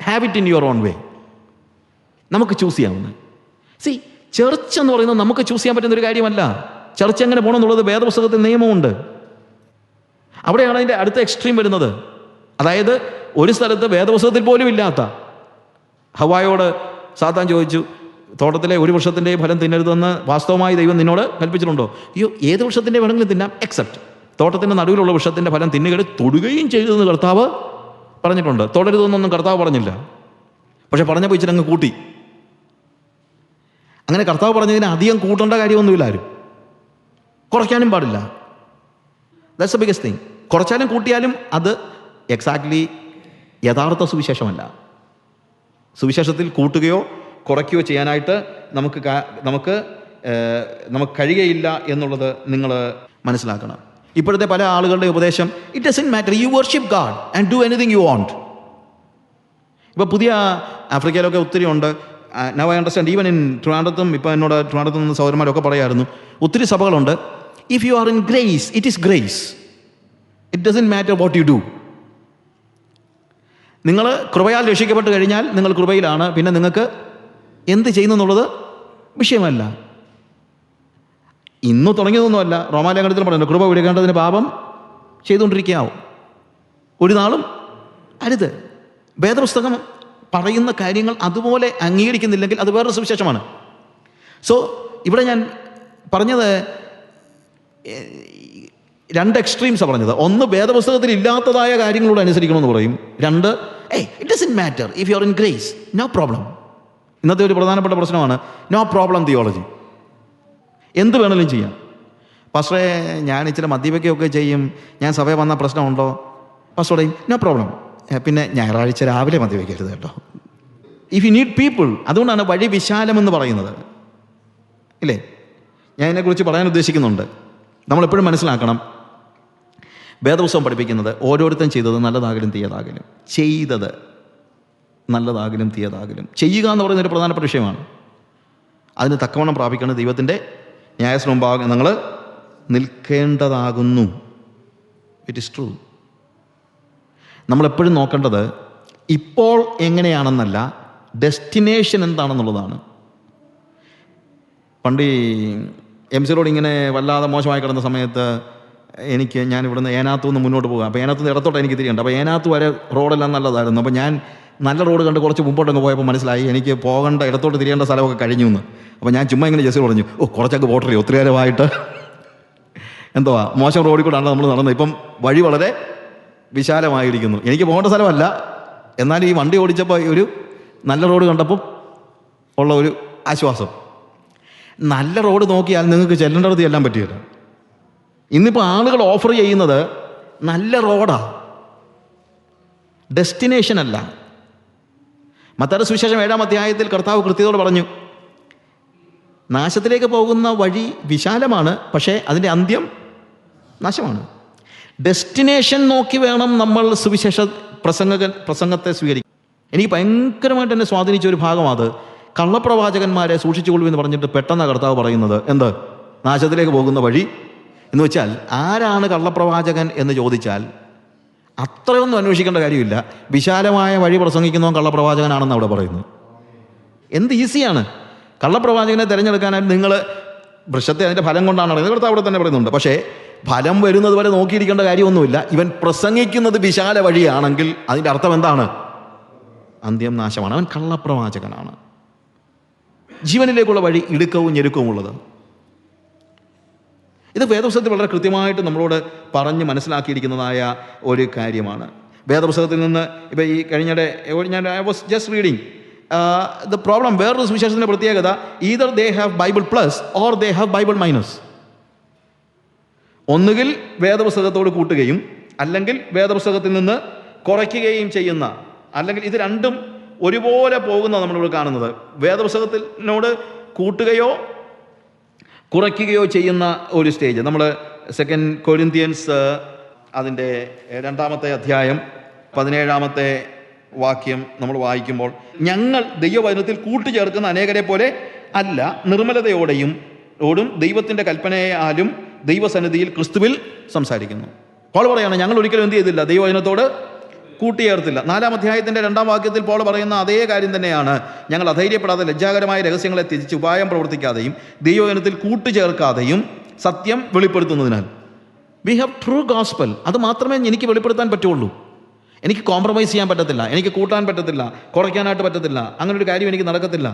Have it in your own വേ. നമുക്ക് choose ചെയ്യാവുന്നത്. C, church എന്ന് പറയുന്നത് നമുക്ക് ചൂസ് ചെയ്യാൻ പറ്റുന്ന ഒരു കാര്യമല്ല. ചർച്ച് എങ്ങനെ പോകണം എന്നുള്ളത് വേദപുസ്തകത്തിൽ നിയമമുണ്ട്. അവിടെയാണ് അതിൻ്റെ അടുത്ത എക്സ്ട്രീം വരുന്നത്. അതായത് ഒരു സ്ഥലത്ത് വേദപുസ്തകത്തിൽ പോലും ഇല്ലാത്ത, ഹവ്വായോട് സാത്താൻ ചോദിച്ചു, തോട്ടത്തിലെ ഒരു വൃക്ഷത്തിൻ്റെ ഫലം തിന്നരുതെന്ന് വാസ്തവമായി ദൈവം നിന്നോട് കൽപ്പിച്ചിട്ടുണ്ടോ? അയ്യോ, ഏത് വൃക്ഷത്തിൻ്റെ വേണമെങ്കിലും തിന്നാം, എക്സെപ്റ്റ് തോട്ടത്തിൻ്റെ നടുവിലുള്ള വൃക്ഷത്തിൻ്റെ ഫലം തിന്നുകയും തൊടുകയും ചെയ്തതെന്ന് കർത്താവ് പറഞ്ഞിട്ടുണ്ട്. തൊടരുതെന്നൊന്നും കർത്താവ് പറഞ്ഞില്ല. പക്ഷെ പറഞ്ഞപ്പോൾ ഇച്ചിരി അങ്ങ് കൂട്ടി. അങ്ങനെ കർത്താവ് പറഞ്ഞതിന് അധികം കൂട്ടേണ്ട കാര്യമൊന്നുമില്ല. ആരും കുറയ്ക്കാനും പാടില്ല. That's the biggest thing. കുറച്ചാലും കൂട്ടിയാലും അത് എക്സാക്ട്ലി യഥാർത്ഥ സുവിശേഷമല്ല. സുവിശേഷത്തിൽ കൂട്ടുകയോ കുറയ്ക്കുകയോ ചെയ്യാനായിട്ട് നമുക്ക് കഴിയുകയില്ല എന്നുള്ളത് നിങ്ങൾ മനസ്സിലാക്കണം. ഇപ്പോഴത്തെ പല ആളുകളുടെ ഉപദേശം, it doesn't matter, you worship God and do anything you want. ഇപ്പോൾ പുതിയ ആഫ്രിക്കയിലൊക്കെ ഒത്തിരി ഉണ്ട്. Now I understand, even in ട്രിവാൻഡ്രത്തും, ഇപ്പോൾ എന്നോട് ട്രിവാൻഡ്രത്ത് നിന്ന് സഹോദരന്മാരൊക്കെ പറയായിരുന്നു, ഒത്തിരി സഭകളുണ്ട്. If you are in grace, it is grace, it doesn't matter what you do. നിങ്ങൾ കൃപയാൽ രക്ഷിക്കപ്പെട്ട് കഴിഞ്ഞാൽ നിങ്ങൾ കൃപയിലാണ്. പിന്നെ നിങ്ങൾക്ക് എന്ത് ചെയ്യുന്നു എന്നുള്ളത് വിഷയമല്ല. ഇന്ന് തുടങ്ങിയതൊന്നുമല്ല. റോമാലേഖനത്തിൽ പറയുന്നത് കൃപ ഒഴുകേണ്ടതിന് പാപം ചെയ്തുകൊണ്ടിരിക്കാവും, ഒരു നാളും അരുത്. വേദപുസ്തകം പറയുന്ന കാര്യങ്ങൾ അതുപോലെ അംഗീകരിക്കുന്നില്ലെങ്കിൽ അത് വേറൊരു സുവിശേഷമാണ്. സോ ഇവിടെ ഞാൻ പറഞ്ഞത് രണ്ട് എക്സ്ട്രീംസാണ് പറഞ്ഞത്. ഒന്ന്, വേദപുസ്തകത്തിൽ ഇല്ലാത്തതായ കാര്യങ്ങളോട് അനുസരിക്കണമെന്ന് പറയും. രണ്ട്, it doesn't matter if you are in grace, no problem. ഇന്നത്തെ ഒരു പ്രധാനപ്പെട്ട പ്രശ്നമാണ് നോ പ്രോബ്ലം തിയോളജി. എന്ത് വേണമെങ്കിലും ചെയ്യാം. പാസ്റ്ററെ, ഞാൻ ഇച്ചിരി മദ്യപിക്കുകയൊക്കെ ചെയ്യും, ഞാൻ സഭയിൽ വന്ന പ്രശ്നമുണ്ടോ? പാസ്റ്ററുടെ നോ പ്രോബ്ലം, പിന്നെ ഞായറാഴ്ച രാവിലെ മദ്യപിക്കരുത് കേട്ടോ. ഇഫ് യു നീഡ് പീപ്പിൾ, അതുകൊണ്ടാണ് വഴി വിശാലമെന്ന് പറയുന്നത്, ഇല്ലേ? ഞാൻ ഇതിനെക്കുറിച്ച് പറയാൻ ഉദ്ദേശിക്കുന്നുണ്ട്. നമ്മളെപ്പോഴും മനസ്സിലാക്കണം, വേദപുസ്തകം പഠിപ്പിക്കുന്നത് ഓരോരുത്തരും ചെയ്തത് നല്ലതാകലും തീയതാകലും, ചെയ്തത് നല്ലതാകലും തീയതാകലും, ചെയ്യുക എന്ന് പറയുന്നൊരു പ്രധാനപ്പെട്ട വിഷയമാണ്. അതിന് തക്കവണ്ണം പ്രാപിക്കേണ്ട ദൈവത്തിൻ്റെ ന്യായത്തിന് മുമ്പാകെ നിങ്ങൾ നിൽക്കേണ്ടതാകുന്നു. It is true. നമ്മളെപ്പോഴും നോക്കേണ്ടത് ഇപ്പോൾ എങ്ങനെയാണെന്നല്ല, ഡെസ്റ്റിനേഷൻ എന്താണെന്നുള്ളതാണ്. പണ്ട് MC റോഡ് ഇങ്ങനെ വല്ലാതെ മോശമായി കിടന്ന സമയത്ത് ഞാൻ ഇവിടുന്ന് ഏനാത്തു നിന്ന് മുന്നോട്ട് പോകാം. അപ്പോൾ ഏനാത്തുനിന്ന് ഇടത്തോട്ട് എനിക്ക് തിരിയുണ്ട്. അപ്പോൾ ഏനാത്ത് വരെ റോഡെല്ലാം നല്ലതായിരുന്നു. അപ്പോൾ ഞാൻ നല്ല റോഡ് കണ്ട് കുറച്ച് മുമ്പോട്ടങ്ങ് പോയപ്പോൾ മനസ്സിലായി എനിക്ക് പോകേണ്ട ഇടത്തോട്ട് തിരിയേണ്ട സ്ഥലമൊക്കെ കഴിഞ്ഞു എന്ന്. അപ്പോൾ ഞാൻ ചുമ്മാ ഇങ്ങനെ ജസ്റ്റ് പറഞ്ഞു, കുറച്ചൊക്കെ പോട്ടറി, ഒത്തിരി നേരമായിട്ട് എന്തുവാ മോശം റോഡിൽ കൂടെയാണ് നമ്മൾ നടന്നത്. ഇപ്പം വഴി വളരെ വിശാലമായിരിക്കുന്നു. എനിക്ക് പോകേണ്ട സ്ഥലമല്ല, എന്നാൽ ഈ വണ്ടി ഓടിച്ചപ്പോൾ ഒരു നല്ല റോഡ് കണ്ടപ്പോൾ ഉള്ള ഒരു ആശ്വാസം. നല്ല റോഡ് നോക്കിയാൽ നിങ്ങൾക്ക് ചെല്ലേണ്ടത് ചെല്ലാൻ പറ്റില്ല. ഇന്നിപ്പോൾ ആളുകൾ ഓഫർ ചെയ്യുന്നത് നല്ല റോഡാ, ഡെസ്റ്റിനേഷൻ അല്ല. മത്തായിയുടെ സുവിശേഷം 7-ാം അധ്യായത്തിൽ കർത്താവ് കൃത്യതയോട് പറഞ്ഞു, നാശത്തിലേക്ക് പോകുന്ന വഴി വിശാലമാണ്, പക്ഷേ അതിൻ്റെ അന്ത്യം നാശമാണ്. ഡെസ്റ്റിനേഷൻ നോക്കി വേണം നമ്മൾ സുവിശേഷ പ്രസംഗത്തെ സ്വീകരിക്കും. എനിക്ക് ഭയങ്കരമായിട്ട് എന്നെ സ്വാധീനിച്ച ഒരു ഭാഗം അത്, കള്ളപ്രവാചകന്മാരെ സൂക്ഷിച്ചുകൊള്ളൂ എന്ന് പറഞ്ഞിട്ട് പെട്ടെന്ന് കർത്താവ് പറയുന്നത് എന്ത്? നാശത്തിലേക്ക് പോകുന്ന വഴി എന്ന് വെച്ചാൽ ആരാണ് കള്ളപ്രവാചകൻ എന്ന് ചോദിച്ചാൽ അത്രയൊന്നും അന്വേഷിക്കേണ്ട കാര്യമില്ല. വിശാലമായ വഴി പ്രസംഗിക്കുന്നവൻ കള്ളപ്രവാചകനാണെന്ന് അവിടെ പറയുന്നു. എന്ത് ഈസിയാണ് കള്ളപ്രവാചകനെ തിരഞ്ഞെടുക്കാനായിട്ട്. നിങ്ങൾ വൃക്ഷത്തെ അതിൻ്റെ ഫലം കൊണ്ടാണ് അറിയുന്നത്, കർത്താവ് അവിടെ തന്നെ പറയുന്നുണ്ട്. പക്ഷേ ഫലം വരുന്നത് വരെ നോക്കിയിരിക്കേണ്ട കാര്യമൊന്നുമില്ല. ഇവൻ പ്രസംഗിക്കുന്നത് വിശാല വഴിയാണെങ്കിൽ അതിൻ്റെ അർത്ഥം എന്താണ്? അന്ത്യം നാശമാണ്. അവൻ കള്ളപ്രവാചകനാണ്. ജീവനിലേക്കുള്ള വഴി ഇടുക്കവും ഞെരുക്കവും ഉള്ളത്. ഇത് വേദപുസ്തകത്തിൽ വളരെ കൃത്യമായിട്ട് നമ്മളോട് പറഞ്ഞ് മനസ്സിലാക്കിയിരിക്കുന്നതായ ഒരു കാര്യമാണ്. വേദപുസ്തകത്തിൽ നിന്ന് ഇപ്പോൾ ഈ കഴിഞ്ഞിടെ I was just reading the problem. വേറൊരു സുവിശേഷത്തിൻ്റെ പ്രത്യേകത, either they have Bible plus or they have Bible minus. ഒന്നുകിൽ വേദപുസ്തകത്തോട് കൂട്ടുകയും അല്ലെങ്കിൽ വേദപുസ്തകത്തിൽ നിന്ന് കുറയ്ക്കുകയും ചെയ്യുന്ന, അല്ലെങ്കിൽ ഇത് രണ്ടും ഒരുപോലെ പോകുന്ന നമ്മളിവിടെ കാണുന്നത്. വേദപുസ്തകത്തിനോട് കൂട്ടുകയോ കുറയ്ക്കുകയോ ചെയ്യുന്ന ഒരു സ്റ്റേജ്. നമ്മൾ 2 കൊരിന്ത്യൻസ് അതിൻ്റെ 2-ാമത്തെ അധ്യായം 17-ാമത്തെ വാക്യം നമ്മൾ വായിക്കുമ്പോൾ, ഞങ്ങൾ ദൈവവചനത്തിൽ കൂട്ടുചേർക്കുന്ന അനേകരെ പോലെ അല്ല, നിർമ്മലതയോടെയും ദൈവത്തിൻ്റെ കൽപ്പനയാലും ദൈവസന്നിധിയിൽ ക്രിസ്തുവിൽ സംസാരിക്കുന്നു. പൗൽ പറയാണ്, ഞങ്ങൾ ഒരിക്കലും എന്ത് ചെയ്തില്ല? ദൈവവചനത്തോട് കൂട്ടിയേർത്തില്ല. 4-ാം അധ്യായത്തിൻ്റെ 2-ാം വാക്യത്തിൽ പോൾ പറയുന്ന അതേ കാര്യം തന്നെയാണ്. ഞങ്ങൾ അധൈര്യപ്പെടാതെ ലജ്ജാകരമായ രഹസ്യങ്ങളെ ത്യജിച്ച് ഉപായം പ്രവർത്തിക്കാതെയും ദൈവവചനത്തിൽ കൂട്ടുചേർക്കാതെയും സത്യം വെളിപ്പെടുത്തുന്നതിനാൽ. We have true gospel. അത് മാത്രമേ എനിക്ക് വെളിപ്പെടുത്താൻ പറ്റുള്ളൂ. എനിക്ക് കോംപ്രമൈസ് ചെയ്യാൻ പറ്റത്തില്ല, എനിക്ക് കൂട്ടാൻ പറ്റത്തില്ല, കുറയ്ക്കാനായിട്ട് പറ്റത്തില്ല. അങ്ങനെ ഒരു കാര്യം എനിക്ക് നടക്കത്തില്ല.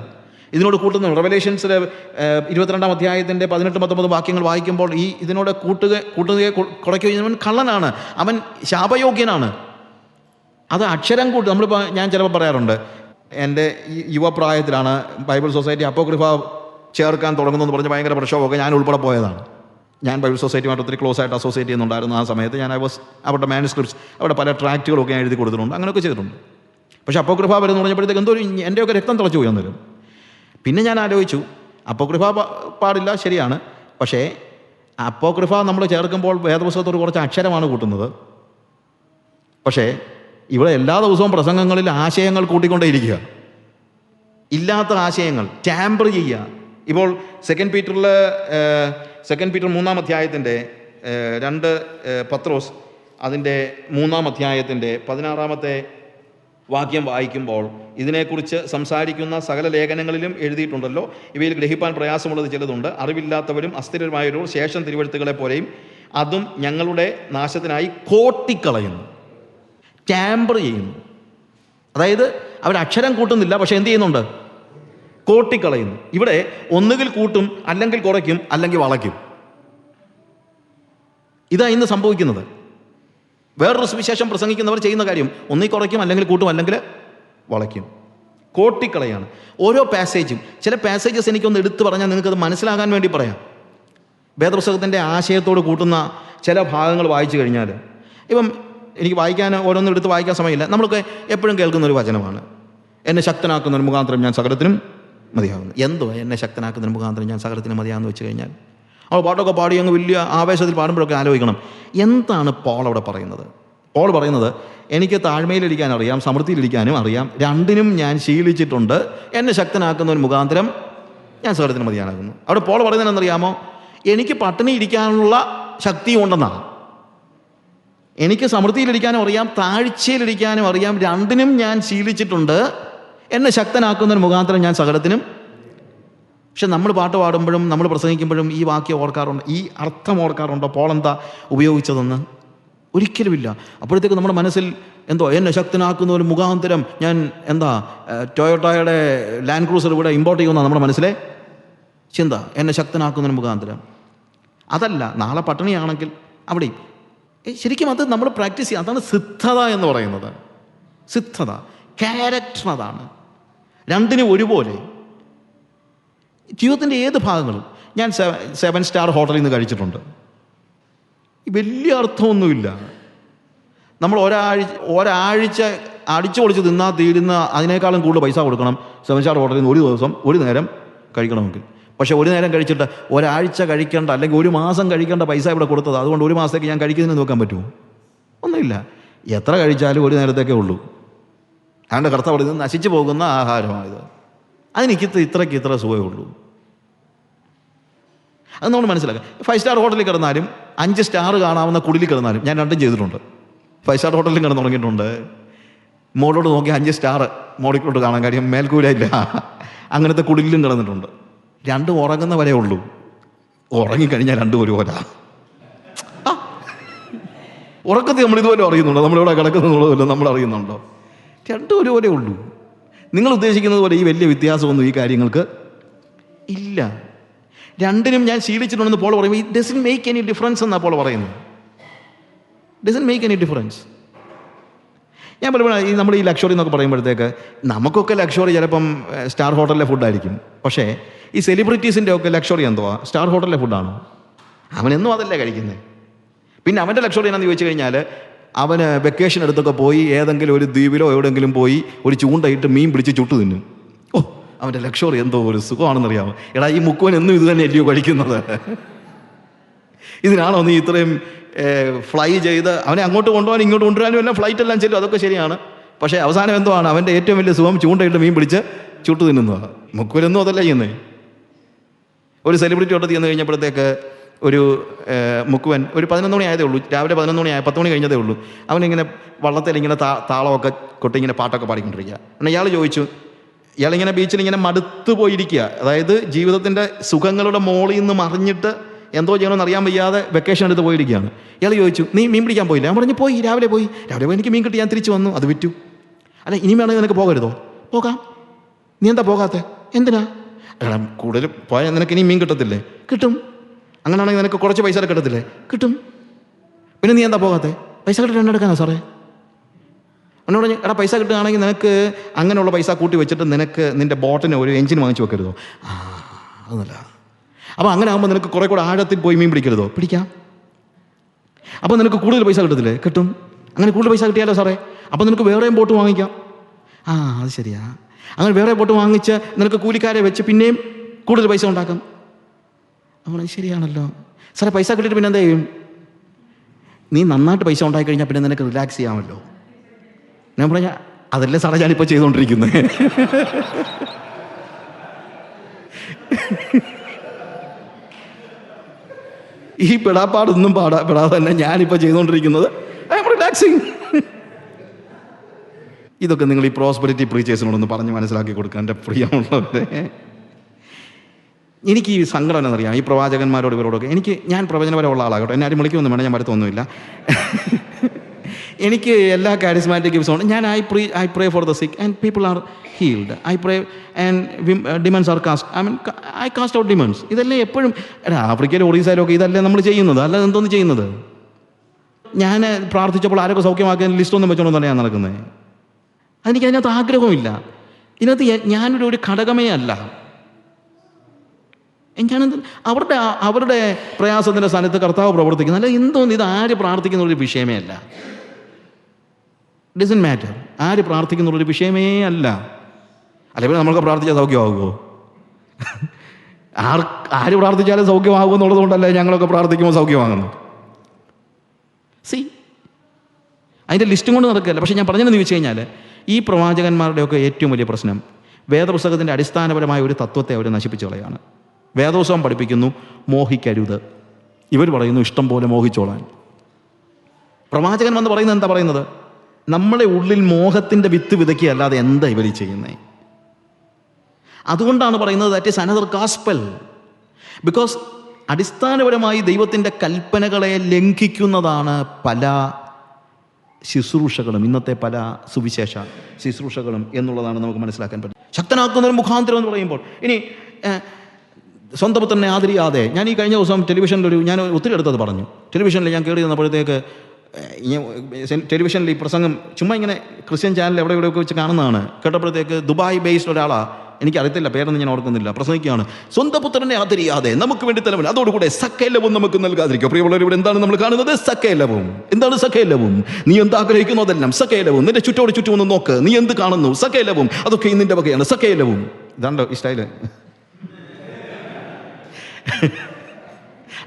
ഇതിനോട് കൂട്ടുന്നു. റെവലേഷൻസിലെ 22-ാം അധ്യായത്തിൻ്റെ 18-19 വാക്യങ്ങൾ വായിക്കുമ്പോൾ ഇതിനോട് കൂട്ടുകയോ കുറയ്ക്കുകയോ അവൻ കള്ളനാണ്, അവൻ ശാപയോഗ്യനാണ്. അത് അക്ഷരം കൂട്ടി ഞാൻ ചിലപ്പോൾ പറയാറുണ്ട്, എൻ്റെ യുവപ്രായത്തിലാണ് ബൈബിൾ സൊസൈറ്റി അപ്പോക്രിഫ ചേർക്കാൻ തുടങ്ങുന്നു എന്ന് പറഞ്ഞ് ഭയങ്കര പ്രക്ഷോഭമൊക്കെ ഞാൻ ഉൾപ്പെടെ പോയതാണ്. ഞാൻ ബൈബിൾ സൊസൈറ്റിയുമായിട്ട് ഒത്തിരി ക്ലോസ് ആയിട്ട് അസോസിയേറ്റ് ചെയ്യുന്നുണ്ടായിരുന്നു. ആ സമയത്ത് ഞാൻ അവരുടെ മാനുസ്ക്രിപ്റ്റ്സ്, അവിടെ പല ട്രാക്റ്റുകളൊക്കെ ഞാൻ എഴുതി കൊടുത്തിട്ടുണ്ട്, അങ്ങനെയൊക്കെ ചെയ്തിട്ടുണ്ട്. പക്ഷേ അപ്പോക്രിഫ വരുന്നു പറഞ്ഞപ്പോഴത്തേക്ക് എന്തോ എൻ്റെയൊക്കെ രക്തം തിളച്ചു പോയി അന്നേരം. പിന്നെ ഞാൻ ആലോചിച്ചു, അപ്പോക്രിഫ പാടില്ല, ശരിയാണ്. പക്ഷേ അപ്പോക്രിഫ നമ്മൾ ചേർക്കുമ്പോൾ വേദപുസ്തകത്തോട് കുറച്ച് അക്ഷരമാണ് കൂട്ടുന്നത്. പക്ഷേ ഇവിടെ എല്ലാ ദിവസവും പ്രസംഗങ്ങളിൽ ആശയങ്ങൾ കൂട്ടിക്കൊണ്ടേയിരിക്കുക, ഇല്ലാത്ത ആശയങ്ങൾ ടാമ്പർ ചെയ്യുക. ഇപ്പോൾ സെക്കൻഡ് പീറ്റർ 3-ാം അധ്യായത്തിൻ്റെ 2 പത്രോസ് അതിൻ്റെ 3-ാം അധ്യായത്തിൻ്റെ 16-ാമത്തെ വാക്യം വായിക്കുമ്പോൾ ഇതിനെക്കുറിച്ച് സംസാരിക്കുന്ന സകല ലേഖനങ്ങളിലും എഴുതിയിട്ടുണ്ടല്ലോ, ഇവയിൽ ഗ്രഹിപ്പാൻ പ്രയാസമുള്ളത് ചിലതുണ്ട്. അറിവില്ലാത്തവരും അസ്ഥിരമായവരും ശേഷം തിരുവഴുത്തുകളെ പോലെയും അതും ഞങ്ങളുടെ നാശത്തിനായി കോട്ടിക്കളയുന്നു, ടാമ്പർ ചെയ്യുന്നു. അതായത് അവർ അക്ഷരം കൂട്ടുന്നില്ല, പക്ഷെ എന്ത് ചെയ്യുന്നുണ്ട്? കോട്ടിക്കളയുന്നു. ഇവിടെ ഒന്നുകിൽ കൂട്ടും, അല്ലെങ്കിൽ കുറയ്ക്കും, അല്ലെങ്കിൽ വളയ്ക്കും. ഇതാ ഇന്ന് സംഭവിക്കുന്നത്. വേറൊരു സുവിശേഷം പ്രസംഗിക്കുന്നവർ ചെയ്യുന്ന കാര്യം ഒന്നീ കുറയ്ക്കും, അല്ലെങ്കിൽ കൂട്ടും, അല്ലെങ്കിൽ വളയ്ക്കും. കോട്ടിക്കളയാണ് ഓരോ പാസേജും. ചില പാസേജസ് എനിക്കൊന്ന് എടുത്തു പറഞ്ഞാൽ നിങ്ങൾക്കത് മനസ്സിലാകാൻ വേണ്ടി പറയാം. വേദപുസ്തകത്തിൻ്റെ ആശയത്തോട് കൂട്ടുന്ന ചില ഭാഗങ്ങൾ വായിച്ചു കഴിഞ്ഞാൽ, ഇപ്പം എനിക്ക് ഓരോന്നും എടുത്ത് വായിക്കാൻ സമയമില്ല. നമ്മളൊക്കെ എപ്പോഴും കേൾക്കുന്ന ഒരു വചനമാണ്, എന്നെ ശക്തനാക്കുന്ന ഒരു മുഖാന്തരം ഞാൻ സകലത്തിനും മതിയാകുന്നു. എന്തോ എന്നെ ശക്തനാക്കുന്ന ഒരു മുഖാന്തരം ഞാൻ സകലത്തിനും മതിയാകുന്നു വെച്ച് കഴിഞ്ഞാൽ, അവൾ പാട്ടൊക്കെ പാടി അങ്ങ് വലിയ ആവേശത്തിൽ പാടുമ്പോഴൊക്കെ ആലോചിക്കണം, എന്താണ് പോൾ അവിടെ പറയുന്നത്? പോൾ പറയുന്നത്, എനിക്ക് താഴ്മയിലിരിക്കാൻ അറിയാം, സമൃദ്ധിയിലിരിക്കാനും അറിയാം, രണ്ടിനും ഞാൻ ശീലിച്ചിട്ടുണ്ട്, എന്നെ ശക്തനാക്കുന്ന ഒരു മുഖാന്തരം ഞാൻ സകലത്തിനും മതിയാകുന്നു. അവിടെ പോൾ പറയുന്നത് എന്നറിയാമോ? എനിക്ക് പട്ടിണി ഇരിക്കാനുള്ള ശക്തിയും ഉണ്ടെന്നാണ്. എനിക്ക് സമൃദ്ധിയിലിരിക്കാനും അറിയാം, താഴ്ചയിലിരിക്കാനും അറിയാം, രണ്ടിനും ഞാൻ ശീലിച്ചിട്ടുണ്ട്, എന്നെ ശക്തനാക്കുന്നതിന് മുഖാന്തരം ഞാൻ സകലത്തിനും. പക്ഷെ നമ്മൾ പാട്ട് പാടുമ്പോഴും നമ്മൾ പ്രസംഗിക്കുമ്പോഴും ഈ വാക്യം ഓർക്കാറുണ്ട്, ഈ അർത്ഥം ഓർക്കാറുണ്ടോ പോൾ എന്താ ഉപയോഗിച്ചതെന്ന്? ഒരിക്കലുമില്ല. അപ്പോഴത്തേക്ക് നമ്മുടെ മനസ്സിൽ എന്തോ എന്നെ ശക്തനാക്കുന്ന ഒരു മുഖാന്തരം ഞാൻ ടൊയോട്ടയുടെ ലാൻഡ് ക്രൂസർ ഇവിടെ ഇമ്പോർട്ട് ചെയ്യുന്ന നമ്മുടെ മനസ്സിലെ ചിന്ത, എന്നെ ശക്തനാക്കുന്നതിന് മുഖാന്തരം. അതല്ല, നാളെ പട്ടിണിയാണെങ്കിൽ അവിടെയും ശരിക്കും അത് നമ്മൾ പ്രാക്ടീസ് ചെയ്യുക. അതാണ് സിദ്ധത എന്ന് പറയുന്നത്. സിദ്ധത, ക്യാരക്ടർ, അതാണ്. രണ്ടിനും ഒരുപോലെ. ജീവിതത്തിൻ്റെ ഏത് ഭാഗങ്ങളും. ഞാൻ 7 സ്റ്റാർ ഹോട്ടലിൽ നിന്ന് കഴിച്ചിട്ടുണ്ട്. വലിയ അർത്ഥമൊന്നുമില്ല. നമ്മൾ ഒരാഴ്ച അടിച്ചു പൊളിച്ച് തിന്നാൽ തീരുന്ന അതിനേക്കാളും കൂടുതൽ പൈസ കൊടുക്കണം 7 സ്റ്റാർ ഹോട്ടലിൽ നിന്ന് ഒരു ദിവസം ഒരു നേരം കഴിക്കണമെങ്കിൽ. പക്ഷേ ഒരു നേരം കഴിച്ചിട്ട് ഒരാഴ്ച കഴിക്കേണ്ട, അല്ലെങ്കിൽ ഒരു മാസം കഴിക്കേണ്ട പൈസ ഇവിടെ കൊടുത്തത്. അതുകൊണ്ട് ഒരു മാസത്തേക്ക് ഞാൻ കഴിക്കുന്നതിന് നോക്കാൻ പറ്റുമോ? ഒന്നുമില്ല. എത്ര കഴിച്ചാലും ഒരു നേരത്തേക്കേ ഉള്ളൂ. അതുകൊണ്ട് കർത്താവ് നിന്ന് നശിച്ചു പോകുന്ന ആഹാരമാണിത്. അതിനെനിക്ക് ഇത്ര സുഖമേ ഉള്ളൂ. അത് നമ്മൾ മനസ്സിലാക്കാം. 5 സ്റ്റാർ ഹോട്ടലിൽ കിടന്നാലും 5 സ്റ്റാർ കാണാവുന്ന കുടിലിൽ കിടന്നാലും ഞാൻ രണ്ടും ചെയ്തിട്ടുണ്ട്. 5 സ്റ്റാർ ഹോട്ടലിൽ കിടന്ന് തുടങ്ങിയിട്ടുണ്ട്. മോളോട് നോക്കി 5 സ്റ്റാർ മോളിലോട്ട് കാണാൻ കാര്യം മേൽക്കൂരയില്ല, അങ്ങനത്തെ കുടിലും കിടന്നിട്ടുണ്ട്. രണ്ടും ഉറങ്ങുന്ന വരെ ഉള്ളൂ. ഉറങ്ങിക്കഴിഞ്ഞാൽ രണ്ടും ഒരുപോലെ. ഉറക്കത്തിൽ നമ്മളിതുപോലെ അറിയുന്നുണ്ടോ? നമ്മളിവിടെ കിടക്കുന്നുള്ളതല്ലോ നമ്മൾ അറിയുന്നുണ്ടോ? രണ്ടും ഒരുപോലെ ഉള്ളൂ. നിങ്ങൾ ഉദ്ദേശിക്കുന്നത് പോലെ ഈ വലിയ വ്യത്യാസമൊന്നും ഈ കാര്യങ്ങൾക്ക് ഇല്ല. രണ്ടിനും ഞാൻ ശീലിച്ചിട്ടുണ്ടെന്ന് പോൾ പറയുമ്പോൾ it doesn't make any difference എന്നാണ് പോൾ പറയുന്നത്. Doesn't make any difference. ഞാൻ പറയുമ്പോൾ നമ്മൾ ഈ ലക്ഷറി എന്നൊക്കെ പറയുമ്പോഴത്തേക്ക് നമുക്കൊക്കെ ലക്ഷറി ചിലപ്പം സ്റ്റാർ ഹോട്ടലിലെ ഫുഡായിരിക്കും. പക്ഷേ ഈ സെലിബ്രിറ്റീസിൻ്റെ ഒക്കെ ലക്ഷറി എന്തുവാ? സ്റ്റാർ ഹോട്ടലിലെ ഫുഡാണോ? അവനെന്നും അതല്ലേ കഴിക്കുന്നത്. പിന്നെ അവൻ്റെ ലക്ഷറി എന്നാന്ന് ചോദിച്ചു കഴിഞ്ഞാൽ അവന് വെക്കേഷൻ എടുത്തൊക്കെ പോയി ഏതെങ്കിലും ഒരു ദ്വീപിലോ എവിടെയെങ്കിലും പോയി ഒരു ചൂണ്ടയിട്ട് മീൻ പിടിച്ച് ചുട്ടു തിന്നും. ഓ, അവൻ്റെ ലക്ഷറി എന്തോ ഒരു സുഖമാണെന്നറിയാമോ? എടാ, ഈ മുക്കുവൻ എന്നും ഇത് തന്നെ അല്ലയോ കഴിക്കുന്നത്? ഇതിനാണോ നീ ഇത്രയും ഫ്ലൈ ചെയ്ത് അവനെ അങ്ങോട്ട് കൊണ്ടുപോകാനും ഇങ്ങോട്ട് കൊണ്ടുവരാനും എല്ലാം ഫ്ലൈറ്റ് എല്ലാം ചെല്ലും, അതൊക്കെ ശരിയാണ്. പക്ഷേ അവസാനം എന്തോ ആണ് അവൻ്റെ ഏറ്റവും വലിയ സുഖം ചൂണ്ടയിട്ട് മീൻ പിടിച്ച് ചുട്ടു തിന്നുന്നതാണ്. മുക്കുവനെന്നും അതല്ല ചെയ്യുന്നത്. ഒരു സെലിബ്രിറ്റി ഒട്ടത്ത് ചെന്ന് കഴിഞ്ഞപ്പോഴത്തേക്ക് ഒരു മുക്കുവൻ ഒരു 11 മണി ആയതേ ഉള്ളൂ, രാവിലെ 11 മണി 10 മണി കഴിഞ്ഞതേ ഉള്ളൂ. അവനിങ്ങനെ വള്ളത്തിൽ ഇങ്ങനെ താളമൊക്കെ കൊട്ടി ഇങ്ങനെ പാട്ടൊക്കെ പാടിക്കൊണ്ടിരിക്കുക. എന്നാൽ ഇയാൾ ചോദിച്ചു, ഇയാളിങ്ങനെ ബീച്ചിൽ ഇങ്ങനെ മടുത്തു പോയിരിക്കുക, അതായത് ജീവിതത്തിൻ്റെ സുഖങ്ങളുടെ മോളിൽ നിന്ന് മറിഞ്ഞിട്ട് എന്തോ ചെയ്യണമെന്ന് അറിയാൻ വയ്യാതെ വെക്കേഷൻ എടുത്ത് പോയിരിക്കുകയാണ്. ഇയാൾ ചോദിച്ചു, നീ മീൻ പിടിക്കാൻ പോയില്ല? ഞാൻ പറഞ്ഞു, പോയി, രാവിലെ പോയി എനിക്ക് മീൻ കിട്ടി, ഞാൻ തിരിച്ചു വന്നു, അത് വിറ്റു. അല്ല, ഇനി വേണമെങ്കിൽ നിനക്ക് പോകരുതോ? പോകാം. നീ എന്താ പോകാത്തെ? എന്തിനാ? കൂടുതൽ പോയാൽ നിനക്ക് ഇനി മീൻ കിട്ടത്തില്ലേ? കിട്ടും. അങ്ങനെയാണെങ്കിൽ നിനക്ക് കുറച്ച് പൈസ കിട്ടത്തില്ലേ? കിട്ടും. പിന്നെ നീ എന്താ പോകാത്തെ? പൈസ കിട്ടിട്ട് എണ്ണെടുക്കാനോ സാറേ? എന്നോട് പറഞ്ഞു, എടാ പൈസ കിട്ടുകയാണെങ്കിൽ നിനക്ക് അങ്ങനെയുള്ള പൈസ കൂട്ടി വെച്ചിട്ട് നിനക്ക് നിൻ്റെ ബോട്ടിന് ഒരു എഞ്ചിൻ വാങ്ങിച്ചു വെക്കരുതോ? അതൊന്നുമല്ല. അപ്പോൾ അങ്ങനെ ആകുമ്പോൾ നിനക്ക് കുറേ കൂടെ ആഴത്തിൽ പോയി മീൻ പിടിക്കരുതോ? പിടിക്കാം. അപ്പോൾ നിനക്ക് കൂടുതൽ പൈസ കിട്ടത്തില്ലേ? കിട്ടും. അങ്ങനെ കൂടുതൽ പൈസ കിട്ടിയാലോ സാറേ? അപ്പോൾ നിനക്ക് വേറെയും ബോട്ട് വാങ്ങിക്കാം. അത് ശരിയാ. അങ്ങനെ വേറെ ബോട്ട് വാങ്ങിച്ച് നിനക്ക് കൂലിക്കാരെ വെച്ച് പിന്നെയും കൂടുതൽ പൈസ ഉണ്ടാക്കാം. നമ്മൾ ശരിയാണല്ലോ സാറേ. പൈസ കിട്ടിയിട്ട് പിന്നെ എന്താ ചെയ്യും? നീ നന്നായിട്ട് പൈസ ഉണ്ടാക്കി കഴിഞ്ഞാൽ പിന്നെ നിനക്ക് റിലാക്സ് ചെയ്യാമല്ലോ. ഞാൻ പറഞ്ഞ അതല്ലേ സാറേ ഞാനിപ്പോൾ ചെയ്തുകൊണ്ടിരിക്കുന്നത്. ഈ പെടാപ്പാടൊന്നും പെടാതെ തന്നെ ഞാനിപ്പോൾ ചെയ്തുകൊണ്ടിരിക്കുന്നത് ഐ ആം റിലാക്സിങ്. ഇതൊക്കെ നിങ്ങൾ ഈ പ്രോസ്പെരിറ്റി പ്രീച്ചേഴ്സിനോടൊന്ന് പറഞ്ഞ് മനസ്സിലാക്കി കൊടുക്കുക എൻ്റെ പ്രിയമുള്ളവരെ. എനിക്ക് ഈ സങ്കടം എന്നറിയാം ഈ പ്രവാചകന്മാരോട് ഇവരോടൊക്കെ. ഞാൻ പ്രവചനപരമുള്ള ആളാകട്ടെ, എന്നെ ആരും വിളിക്കൊന്നും വേണം, ഞാൻ വരുത്തൊന്നുമില്ല. എനിക്ക് എല്ലാ കാരിസ്മാറ്റിക് ഗിഫ്റ്റ്സും ഞാൻ I pray for the sick and people are healed. I pray and demons are cast. I cast out demons. ഇതല്ലേ എപ്പോഴും ആഫ്രിക്കയിലും ഒറീസയിലൊക്കെ ഇതല്ലേ നമ്മൾ ചെയ്യുന്നത്, അല്ലാതെ എന്തോന്ന് ചെയ്യുന്നത്? ഞാൻ പ്രാർത്ഥിച്ചപ്പോൾ ആരൊക്കെ സൗഖ്യമാക്കിയ ലിസ്റ്റൊന്നും വെച്ചോണ്ടെന്നല്ല ഞാൻ നടക്കുന്നത്. അതെനിക്ക് അതിനകത്ത് ആഗ്രഹമില്ല. ഇതിനകത്ത് ഞാനൊരു ഘടകമേ അല്ല. ഞാനെന്ത് അവരുടെ പ്രയാസത്തിൻ്റെ സ്ഥാനത്ത് കർത്താവ് പ്രവർത്തിക്കുന്നു. അല്ല എന്തോന്ന് ഇത് ആര് പ്രാർത്ഥിക്കുന്നുള്ളൊരു വിഷയമേ അല്ല. Doesn't matter. ആര് പ്രാർത്ഥിക്കുന്നുള്ളൊരു വിഷയമേ അല്ല. അല്ലെങ്കിൽ നമ്മൾക്ക് പ്രാർത്ഥിച്ചാൽ സൗഖ്യമാകുമോ? ആര് പ്രാർത്ഥിച്ചാലും സൗഖ്യമാകും എന്നുള്ളത് കൊണ്ടല്ലേ ഞങ്ങളൊക്കെ പ്രാർത്ഥിക്കുമ്പോൾ സൗഖ്യമാകുന്നു. അതിൻ്റെ ലിസ്റ്റും കൊണ്ട് നടക്കുകയല്ല. പക്ഷേ ഞാൻ പറഞ്ഞതെന്ന് ചോദിച്ചു കഴിഞ്ഞാൽ ഈ പ്രവാചകന്മാരുടെയൊക്കെ ഏറ്റവും വലിയ പ്രശ്നം വേദപുസ്തകത്തിൻ്റെ അടിസ്ഥാനപരമായ ഒരു തത്വത്തെ അവർ നശിപ്പിച്ചു കളയാണ്. വേദോത്സവം പഠിപ്പിക്കുന്നു മോഹിക്കരുത്, ഇവർ പറയുന്നു ഇഷ്ടം പോലെ മോഹിച്ചോളാൻ. പ്രവാചകൻ വന്ന് പറയുന്നത് എന്താ പറയുന്നത്? നമ്മളെ ഉള്ളിൽ മോഹത്തിൻ്റെ വിത്ത് വിതയ്ക്കുകയല്ലാതെ എന്താ ഇവർ ചെയ്യുന്നത്? അതുകൊണ്ടാണ് പറയുന്നത് that is another gospel. Because അടിസ്ഥാനപരമായി ദൈവത്തിൻ്റെ കൽപ്പനകളെ ലംഘിക്കുന്നതാണ് പല ശുശ്രൂഷകളും, ഇന്നത്തെ പല സുവിശേഷ ശുശ്രൂഷകളും എന്നുള്ളതാണ് നമുക്ക് മനസ്സിലാക്കാൻ പറ്റും. ശക്തനാക്കുന്നൊരു മുഖാന്തരം എന്ന് പറയുമ്പോൾ ഇനി സ്വന്തം തന്നെ ആദരിയാതെ, ഞാൻ ഈ കഴിഞ്ഞ ദിവസം ടെലിവിഷനിൽ ഞാൻ ഒത്തിരി അടുത്തത് പറഞ്ഞു. ടെലിവിഷനിൽ ഞാൻ കയറി വന്നപ്പോഴത്തേക്ക് ടെലിവിഷനിൽ ഈ പ്രസംഗം ചുമ്മാ ഇങ്ങനെ ക്രിസ്ത്യൻ ചാനൽ എവിടെ എവിടെയൊക്കെ വെച്ച് കാണുന്നതാണ്. കേട്ടപ്പോഴത്തേക്ക് ദുബായ് ബേസ്ഡ് ഒരാളാണ്, എനിക്കറിയത്തില്ല പേരൊന്നും ഞാൻ ഓർക്കുന്നില്ല, പ്രസംഗിക്കുകയാണ്. സ്വന്തം പുത്രനെ ആദരിയാതെ നമുക്ക് വേണ്ടി തലവൻ അതോടുകൂടെ സകലവും നമുക്ക് നൽകാതിരിക്കും. പ്രിയമുള്ളവർ, ഇവിടെ എന്താണ് നമ്മൾ കാണുന്നത്? സകലവും. എന്താണ് സകലവും? നീ എന്താഗ്രഹിക്കുന്നതെല്ലാം സകലവും. നിന്റെ ചുറ്റോട് ചുറ്റും ഒന്ന് നോക്ക്, നീ എന്ത് കാണുന്നു? സകലവും. അതൊക്കെ നിന്റെ വകയാണ്. സകലവും. ഇതാണ്ടോ ഈ സ്റ്റൈല്?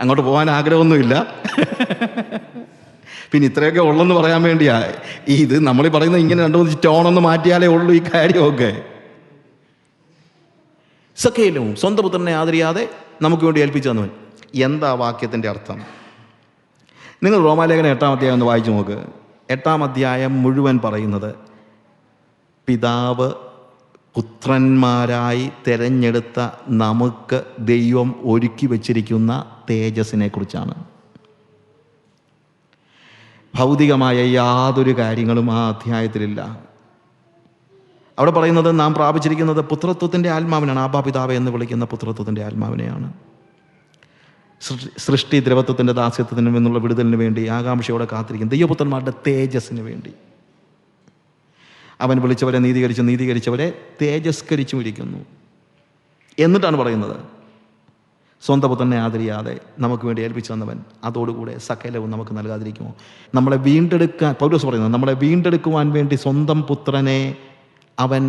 അങ്ങോട്ട് പോകാൻ ആഗ്രഹമൊന്നുമില്ല. പിന്നെ ഇത്രയൊക്കെ ഉള്ളെന്ന് പറയാൻ വേണ്ടിയാ ഇത് നമ്മൾ പറയുന്നത്. ഇങ്ങനെ 2-3 ടോണൊന്ന് മാറ്റിയാലേ ഉള്ളൂ ഈ കാര്യമൊക്കെ. സകലവും സ്വന്തം പുത്രനെ ആദരിയാതെ നമുക്ക് വേണ്ടി ഏൽപ്പിച്ചു തന്നവൻ. എന്താ വാക്യത്തിൻ്റെ അർത്ഥം? നിങ്ങൾ റോമാലേഖനം 8-ാം അധ്യായം ഒന്ന് വായിച്ചു നോക്ക്. 8-ാം അധ്യായം മുഴുവൻ പറയുന്നത് പിതാവ് പുത്രന്മാരായി തിരഞ്ഞെടുത്ത നമുക്ക് ദൈവം ഒരുക്കി വച്ചിരിക്കുന്ന തേജസ്സിനെ കുറിച്ചാണ്. ഭൗതികമായ യാതൊരു കാര്യങ്ങളും ആ അധ്യായത്തിലില്ല. അവിടെ പറയുന്നത് നാം പ്രാപിച്ചിരിക്കുന്നത് പുത്രത്വത്തിൻ്റെ ആത്മാവിനാണ്. ആബാ പിതാവേ എന്ന് വിളിക്കുന്ന പുത്രത്വത്തിൻ്റെ ആത്മാവിനെയാണ്. സൃഷ്ടി ദ്രവത്വത്തിൻ്റെ ദാസ്യത്വത്തിനും എന്നുള്ള വിടുതലിന് വേണ്ടി ആകാംക്ഷയോടെ കാത്തിരിക്കും ദൈവപുത്രന്മാരുടെ തേജസ്സിന് വേണ്ടി. അവൻ വിളിച്ചവരെ നീതീകരിച്ചവരെ തേജസ്കരിച്ചും ഇരിക്കുന്നു. എന്നിട്ടാണ് പറയുന്നത് സ്വന്തം പുത്രനെ ആദരിയാതെ നമുക്ക് വേണ്ടി ഏൽപ്പിച്ചു തന്നവൻ അതോടുകൂടെ സകലവും നമുക്ക് നൽകാതിരിക്കുമോ? നമ്മളെ വീണ്ടെടുക്കാൻ, പൗലോസ് പറയുന്നത്, നമ്മളെ വീണ്ടെടുക്കുവാൻ വേണ്ടി സ്വന്തം പുത്രനെ അവൻ